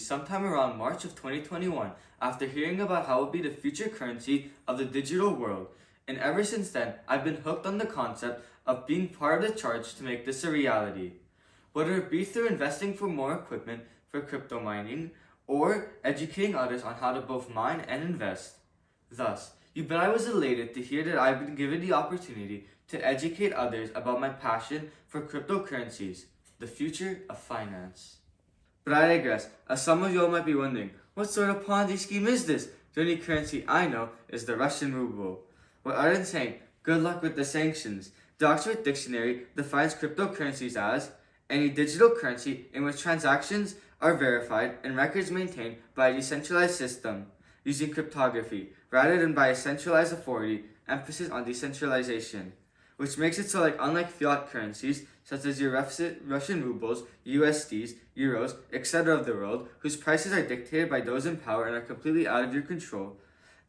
sometime around March of 2021 after hearing about how it will be the future currency of the digital world. And ever since then, I've been hooked on the concept of being part of the charge to make this a reality. Whether it be through investing for more equipment for crypto mining or educating others on how to both mine and invest. Thus, you bet I was elated to hear that I've been given the opportunity to educate others about my passion for cryptocurrencies, the future of finance. But I digress, as some of y'all might be wondering, what sort of Ponzi scheme is this? The only currency I know is the Russian ruble. Well, other than saying, good luck with the sanctions, the Oxford Dictionary defines cryptocurrencies as any digital currency in which transactions are verified and records maintained by a decentralized system using cryptography rather than by a centralized authority, emphasis on decentralization, which makes it so unlike fiat currencies such as your Russian rubles, USDs, euros, etc. of the world, whose prices are dictated by those in power and are completely out of your control,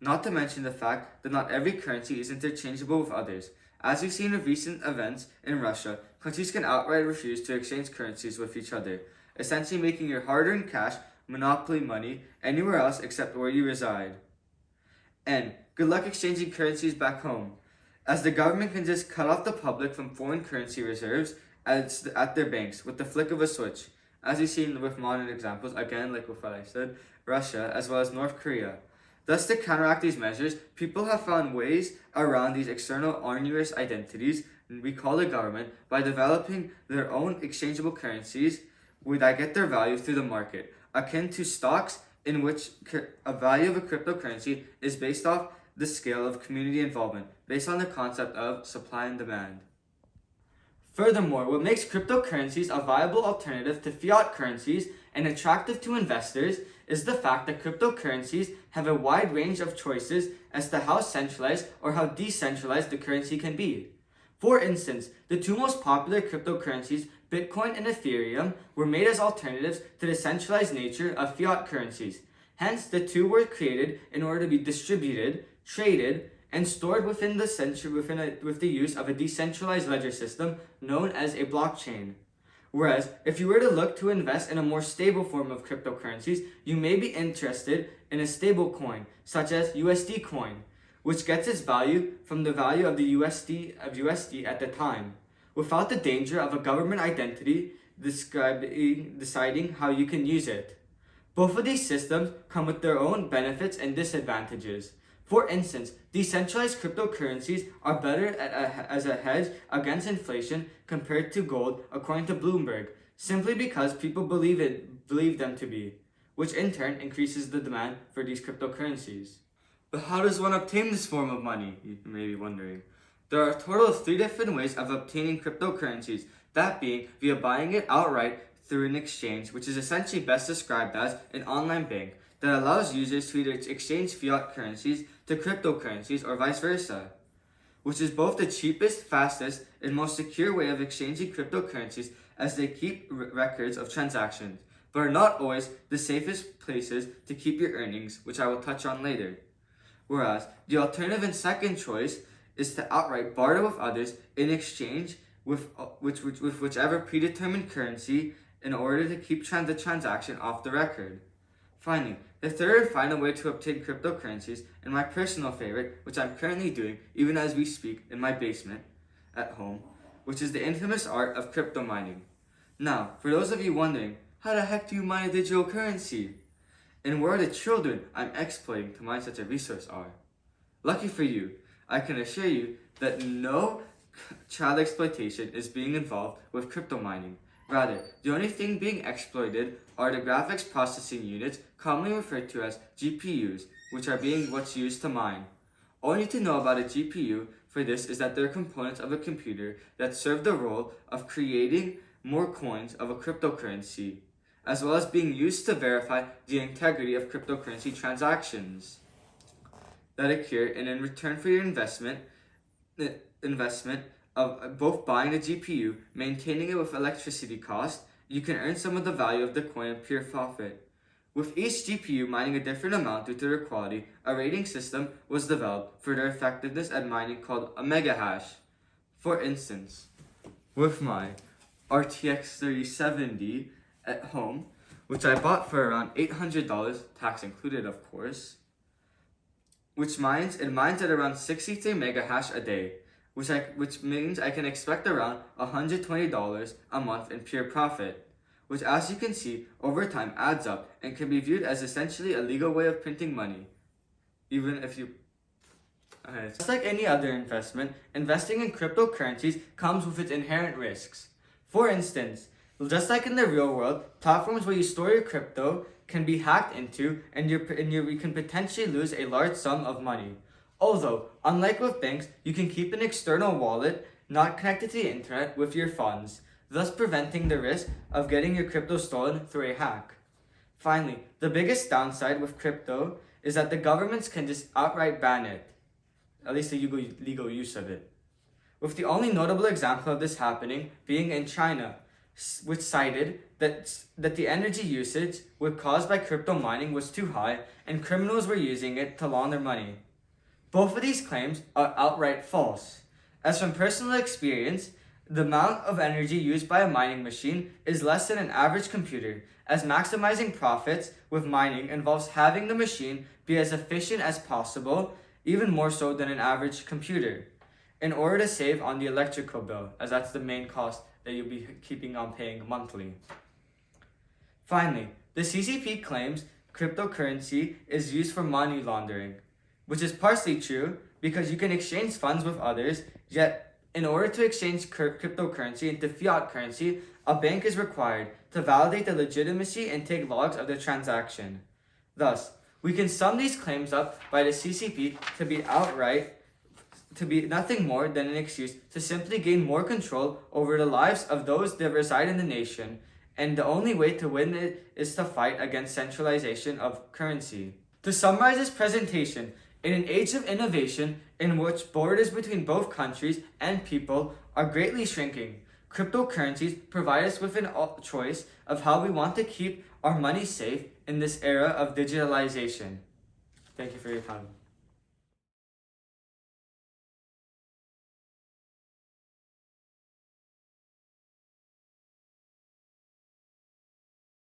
not to mention the fact that not every currency is interchangeable with others. As we've seen with recent events in Russia, countries can outright refuse to exchange currencies with each other, essentially making your hard-earned cash monopoly money anywhere else except where you reside. And good luck exchanging currencies back home, as the government can just cut off the public from foreign currency reserves at their banks with the flick of a switch, as we've seen with modern examples, again like with what I said, Russia as well as North Korea. Thus, to counteract these measures, people have found ways around these external onerous identities we call the government by developing their own exchangeable currencies that get their value through the market, akin to stocks in which a value of a cryptocurrency is based off the scale of community involvement, based on the concept of supply and demand. Furthermore, what makes cryptocurrencies a viable alternative to fiat currencies and attractive to investors is the fact that cryptocurrencies have a wide range of choices as to how centralized or how decentralized the currency can be. For instance, the two most popular cryptocurrencies, Bitcoin and Ethereum, were made as alternatives to the centralized nature of fiat currencies. Hence, the two were created in order to be distributed, traded, and stored with the use of a decentralized ledger system known as a blockchain. Whereas, if you were to look to invest in a more stable form of cryptocurrencies, you may be interested in a stable coin, such as USD coin, which gets its value from the value of the USD at the time, without the danger of a government identity deciding how you can use it. Both of these systems come with their own benefits and disadvantages. For instance, decentralized cryptocurrencies are better as a hedge against inflation compared to gold, according to Bloomberg, simply because people believe them to be, which in turn increases the demand for these cryptocurrencies. But how does one obtain this form of money, you may be wondering? There are a total of 3 different ways of obtaining cryptocurrencies, that being via buying it outright through an exchange, which is essentially best described as an online bank that allows users to either exchange fiat currencies to cryptocurrencies or vice versa, which is both the cheapest, fastest, and most secure way of exchanging cryptocurrencies, as they keep records of transactions, but are not always the safest places to keep your earnings, which I will touch on later. Whereas, the alternative and second choice is to outright barter with others in exchange with whichever predetermined currency in order to keep the transaction off the record. Finally, the third and final way to obtain cryptocurrencies, and my personal favorite, which I'm currently doing even as we speak in my basement at home, which is the infamous art of crypto mining. Now, for those of you wondering, how the heck do you mine a digital currency? And where the children I'm exploiting to mine such a resource are? Lucky for you, I can assure you that no child exploitation is being involved with crypto mining. Rather, the only thing being exploited are the graphics processing units, commonly referred to as GPUs, which are what's used to mine. All you need to know about a GPU for this is that they're components of a computer that serve the role of creating more coins of a cryptocurrency, as well as being used to verify the integrity of cryptocurrency transactions that occur, and in return for your investment of both buying a GPU, maintaining it with electricity cost, you can earn some of the value of the coin in pure profit. With each GPU mining a different amount due to their quality, a rating system was developed for their effectiveness at mining called a megahash. For instance, with my RTX 3070 at home, which I bought for around $800, tax included of course, it mines at around 63 mega hash a day, which means I can expect around $120 a month in pure profit, which as you can see over time adds up and can be viewed as essentially a legal way of printing money, even if you... Okay. Just like any other investment, investing in cryptocurrencies comes with its inherent risks. For instance, just like in the real world, platforms where you store your crypto can be hacked into and you can potentially lose a large sum of money. Although, unlike with banks, you can keep an external wallet not connected to the internet with your funds, thus preventing the risk of getting your crypto stolen through a hack. Finally, the biggest downside with crypto is that the governments can just outright ban it, at least the legal use of it, with the only notable example of this happening being in China, which cited that the energy usage caused by crypto mining was too high and criminals were using it to launder money. Both of these claims are outright false, as from personal experience, the amount of energy used by a mining machine is less than an average computer, as maximizing profits with mining involves having the machine be as efficient as possible, even more so than an average computer, in order to save on the electrical bill, as that's the main cost that you'll be keeping on paying monthly. Finally, the CCP claims cryptocurrency is used for money laundering, which is partially true because you can exchange funds with others, yet in order to exchange cryptocurrency into fiat currency, a bank is required to validate the legitimacy and take logs of the transaction. Thus, we can sum these claims up by the CCP to be nothing more than an excuse to simply gain more control over the lives of those that reside in the nation, and the only way to win it is to fight against centralization of currency. To summarize this presentation, in an age of innovation in which borders between both countries and people are greatly shrinking, cryptocurrencies provide us with a choice of how we want to keep our money safe in this era of digitalization. Thank you for your time.